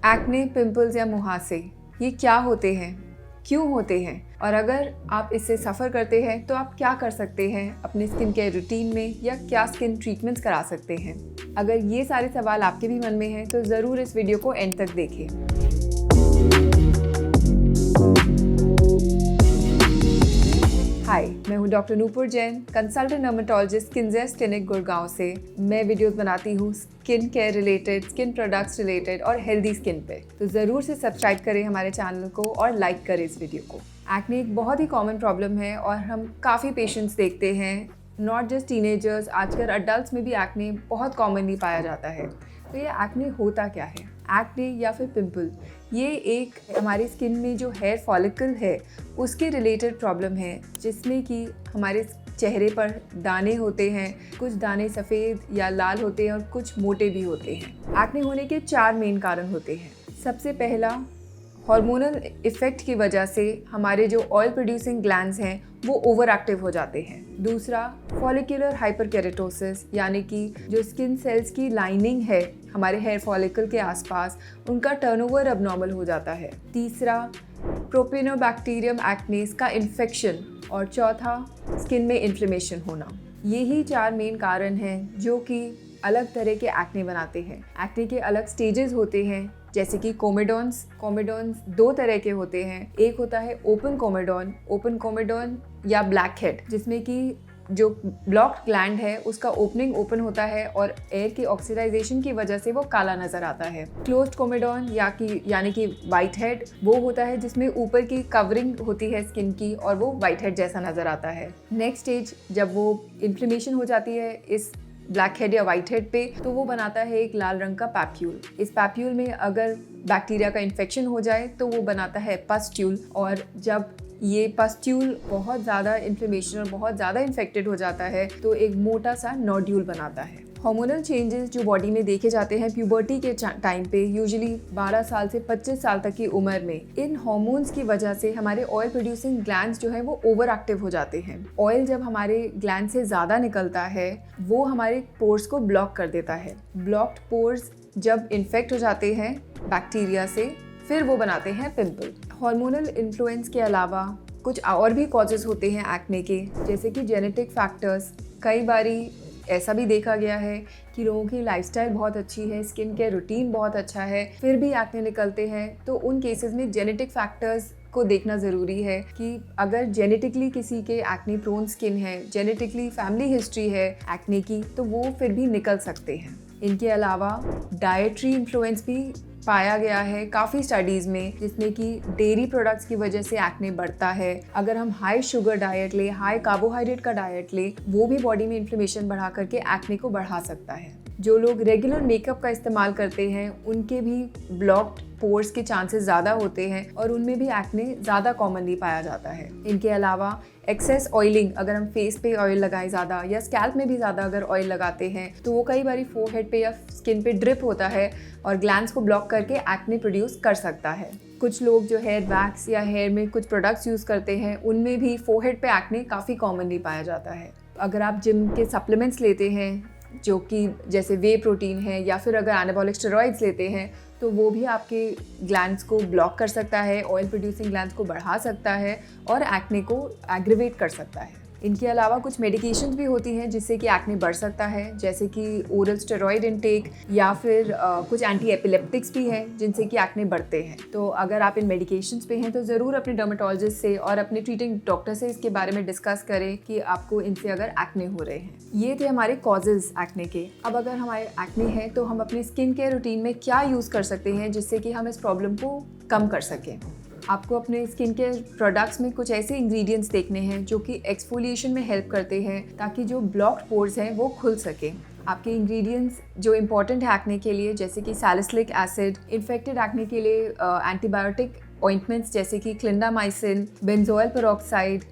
Acne, pimples या मुहासे ये क्या होते हैं, क्यों होते हैं और अगर आप इससे सफ़र करते हैं तो आप क्या कर सकते हैं अपने स्किन केयर रूटीन में या क्या स्किन ट्रीटमेंट्स करा सकते हैं। अगर ये सारे सवाल आपके भी मन में हैं तो ज़रूर इस वीडियो को एंड तक देखें। हाय, मैं हूँ doctor Nupur Jain, consultant dermatologist Skinjest clinic Gurgaon से। मैं वीडियोस बनाती हूँ skin care related, skin products related और हेल्दी स्किन पे। तो ज़रूर से सब्सक्राइब करें हमारे चैनल को और लाइक करें इस वीडियो को। एक्ने एक बहुत ही कॉमन प्रॉब्लम है और हम काफ़ी पेशेंट्स देखते हैं, नॉट जस्ट टीनेजर्स, आजकल अडल्ट में भी एक्ने बहुत कॉमनली पाया जाता है। तो ये एक्ने होता क्या है? एक्ने या फिर पिंपल ये एक हमारी स्किन में जो हेयर फॉलिकल है उसके रिलेटेड प्रॉब्लम है, जिसमें कि हमारे चेहरे पर दाने होते हैं, कुछ दाने सफ़ेद या लाल होते हैं और कुछ मोटे भी होते हैं। एक्ने होने के 4 मेन कारण होते हैं। सबसे पहला, हार्मोनल इफ़ेक्ट की वजह से हमारे जो ऑयल प्रोड्यूसिंग ग्लैंड्स हैं वो ओवर एक्टिव हो जाते हैं। दूसरा, फॉलिकुलर हाइपरकेरेटोसिस, यानी कि जो स्किन सेल्स की लाइनिंग है हमारे हेयर फॉलिकल के आसपास, उनका टर्नओवर अबनॉर्मल हो जाता है। तीसरा, प्रोपिनोबैक्टीरियम एक्नेस का इन्फेक्शन। और चौथा, स्किन में इन्फ्लेमेशन होना। यही 4 मेन कारण हैं जो कि अलग तरह के एक्ने बनाते हैं। एक्ने के अलग स्टेजेस होते हैं, जैसे कि कोमेडॉन्स 2 तरह के होते हैं। एक होता है ओपन कोमेडॉन या ब्लैक हेड, जिसमें कि जो ब्लॉक्ड ग्लैंड है उसका ओपनिंग ओपन होता है और एयर की ऑक्सीडाइजेशन की वजह से वो काला नजर आता है। क्लोज्ड कोमेडॉन यानी कि वाइट हेड वो होता है जिसमें ऊपर की कवरिंग होती है स्किन की और वो वाइट हेड जैसा नजर आता है। नेक्स्ट स्टेज, जब वो इन्फ्लेमेशन हो जाती है इस ब्लैक हेड या वाइट हेड पे, तो वो बनाता है एक लाल रंग का पैप्यूल। इस पैप्यूल में अगर बैक्टीरिया का इन्फेक्शन हो जाए तो वो बनाता है पस्ट्यूल, और जब ये पस्ट्यूल बहुत ज़्यादा इन्फ्लेमेशन और बहुत ज़्यादा इन्फेक्टेड हो जाता है तो एक मोटा सा नोड्यूल बनाता है। हार्मोनल चेंजेस जो बॉडी में देखे जाते हैं प्यूबर्टी के टाइम पे, यूजुअली 12 साल से 25 साल तक की उम्र में, इन हार्मोन्स की वजह से हमारे ऑयल प्रोड्यूसिंग ग्लैंड्स जो है वो ओवर एक्टिव हो जाते हैं। ऑयल जब हमारे ग्लैंड से ज़्यादा निकलता है वो हमारे पोर्स को ब्लॉक कर देता है। ब्लॉक्ड पोर्स जब इन्फेक्ट हो जाते हैं बैक्टीरिया से, फिर वो बनाते हैं पिंपल। हार्मोनल इन्फ्लुएंस के अलावा कुछ और भी कॉजेज होते हैं एक्ने के, जैसे कि जेनेटिक फैक्टर्स। कई बारी ऐसा भी देखा गया है कि लोगों की लाइफस्टाइल बहुत अच्छी है, स्किन केयर रूटीन बहुत अच्छा है, फिर भी एक्ने निकलते हैं। तो उन केसेस में जेनेटिक फैक्टर्स को देखना ज़रूरी है कि अगर जेनेटिकली किसी के एक्ने प्रोन स्किन है, जेनेटिकली फैमिली हिस्ट्री है एक्ने की, तो वो फिर भी निकल सकते हैं। इनके अलावा डाइटरी इन्फ्लुएंस भी पाया गया है काफ़ी स्टडीज़ में, जिसमें कि डेयरी प्रोडक्ट्स की वजह से एक्ने बढ़ता है। अगर हम हाई शुगर डाइट ले, हाई कार्बोहाइड्रेट का डाइट ले, वो भी बॉडी में इन्फ्लेमेशन बढ़ा करके एक्ने को बढ़ा सकता है। जो लोग रेगुलर मेकअप का इस्तेमाल करते हैं उनके भी ब्लॉक्ड पोर्स के चांसेस ज़्यादा होते हैं और उनमें भी एक्ने ज़्यादा कॉमनली पाया जाता है। इनके अलावा एक्सेस ऑयलिंग, अगर हम फेस पे ऑयल लगाएं ज़्यादा या स्कैल्प में भी ज़्यादा अगर ऑयल लगाते हैं तो वो कई बारी फोरहेड पे या स्किन पे ड्रिप होता है और ग्लैंड्स को ब्लॉक करके एक्ने प्रोड्यूस कर सकता है। कुछ लोग जो हेयर वैक्स या हेयर में कुछ प्रोडक्ट्स यूज़ करते हैं उनमें भी फोरहेड पे एक्ने काफ़ी कॉमनली पाया जाता है। अगर आप जिम के सप्लीमेंट्स लेते हैं जो कि जैसे वे प्रोटीन है या फिर अगर एनाबॉलिक स्टेरॉइड्स लेते हैं तो वो भी आपके ग्लैंड्स को ब्लॉक कर सकता है, ऑयल प्रोड्यूसिंग ग्लैंड्स को बढ़ा सकता है और एक्ने को एग्रीवेट कर सकता है। इनके अलावा कुछ मेडिकेशंस भी होती हैं जिससे कि एक्ने बढ़ सकता है, जैसे कि ओरल स्टेरॉइड इनटेक या फिर कुछ एंटी एपिलेप्टिक्स भी हैं जिनसे कि एक्ने बढ़ते हैं। तो अगर आप इन मेडिकेशंस पे हैं तो ज़रूर अपने डर्मेटोलॉजिस्ट से और अपने ट्रीटिंग डॉक्टर से इसके बारे में डिस्कस करें कि आपको इनसे अगर एक्ने हो रहे हैं। ये थे हमारे कॉजेज़ एक्ने के। अब अगर हमारे एक्ने है तो हम अपने स्किन केयर रूटीन में क्या यूज़ कर सकते हैं जिससे कि हम इस प्रॉब्लम को कम कर सकें। आपको अपने स्किन केयर प्रोडक्ट्स में कुछ ऐसे इंग्रेडिएंट्स देखने हैं जो कि एक्सफोलिएशन में हेल्प करते हैं ताकि जो ब्लॉक्ड पोर्स हैं वो खुल सकें। आपके इंग्रेडिएंट्स जो इंपॉर्टेंट है एक्ने के लिए, जैसे कि सैलिसिलिक एसिड, इन्फेक्टेड एक्ने के लिए एंटीबायोटिक ऑइंटमेंट्स जैसे कि क्लिंडामाइसिन, बेंजोइल पेरोक्साइड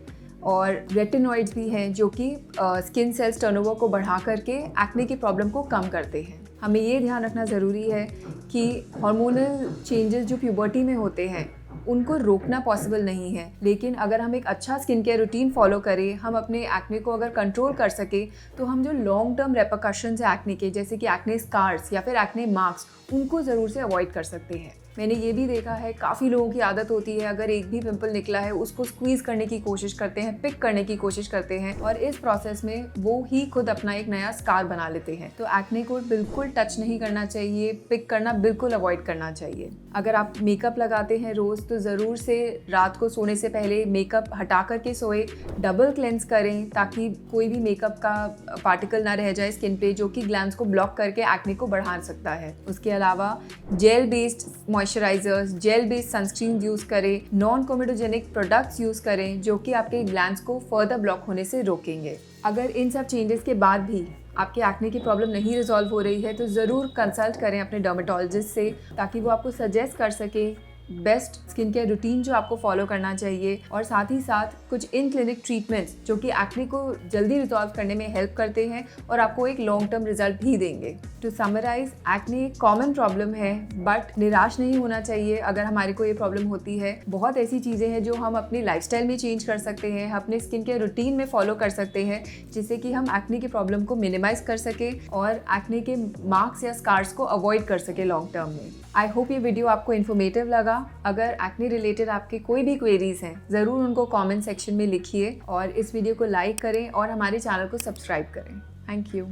और रेटिनॉइड्स भी हैं जो कि स्किन सेल्स टर्नओवर को बढ़ा करके एक्ने की प्रॉब्लम को कम करते हैं। हमें ये ध्यान रखना ज़रूरी है कि हार्मोनल चेंजेस जो प्यूबर्टी में होते हैं उनको रोकना पॉसिबल नहीं है, लेकिन अगर हम एक अच्छा स्किन केयर रूटीन फॉलो करें, हम अपने एक्ने को अगर कंट्रोल कर सके तो हम जो लॉन्ग टर्म रेपरकशंस है एक्ने के, जैसे कि एक्ने स्कार्स या फिर एक्ने मार्क्स, उनको ज़रूर से अवॉइड कर सकते हैं। मैंने ये भी देखा है काफ़ी लोगों की आदत होती है अगर एक भी पिंपल निकला है उसको स्क्वीज़ करने की कोशिश करते हैं, पिक करने की कोशिश करते हैं और इस प्रोसेस में वो ही खुद अपना एक नया स्कार बना लेते हैं। तो एक्ने को बिल्कुल टच नहीं करना चाहिए, पिक करना बिल्कुल अवॉइड करना चाहिए। अगर आप मेकअप लगाते हैं रोज़ तो ज़रूर से रात को सोने से पहले मेकअप हटा करके सोए, डबल क्लेंस करें ताकि कोई भी मेकअप का पार्टिकल ना रह जाए स्किन पे जो कि ग्लैंड्स को ब्लॉक करके एक्ने को बढ़ा सकता है। उसके अलावा gel based moisturisers, gel based sunscreen use करें, नॉन कोमेडोजेनिक प्रोडक्ट्स यूज़ करें जो कि आपके ग्लैंड्स को फर्दर ब्लॉक होने से रोकेंगे। अगर इन सब चेंजेस के बाद भी आपके एक्ने की प्रॉब्लम नहीं रिजॉल्व हो रही है तो ज़रूर कंसल्ट करें अपने डर्मेटोलॉजिस्ट से ताकि वो आपको सजेस्ट कर सके बेस्ट स्किन केयर रूटीन जो आपको फॉलो करना चाहिए और साथ ही साथ कुछ इन क्लिनिक ट्रीटमेंट्स जो कि एक्ने को जल्दी रिजॉल्व करने में हेल्प करते हैं और आपको एक लॉन्ग टर्म रिजल्ट भी देंगे। टू समराइज, एक्ने एक कॉमन प्रॉब्लम है बट निराश नहीं होना चाहिए अगर हमारे को ये प्रॉब्लम होती है। बहुत ऐसी चीज़ें हैं जो हम अपनी लाइफस्टाइल में चेंज कर सकते हैं, अपने स्किन केयर रूटीन में फॉलो कर सकते हैं जिससे कि हम एक्ने की प्रॉब्लम को मिनिमाइज कर सके और एक्ने के मार्क्स या स्कार्स को अवॉइड कर सके लॉन्ग टर्म में। आई होप ये वीडियो आपको इन्फॉर्मेटिव लगा। अगर एक्ने रिलेटेड आपके कोई भी क्वेरीज हैं ज़रूर उनको कमेंट सेक्शन में लिखिए और इस वीडियो को लाइक करें और हमारे चैनल को सब्सक्राइब करें। Thank you.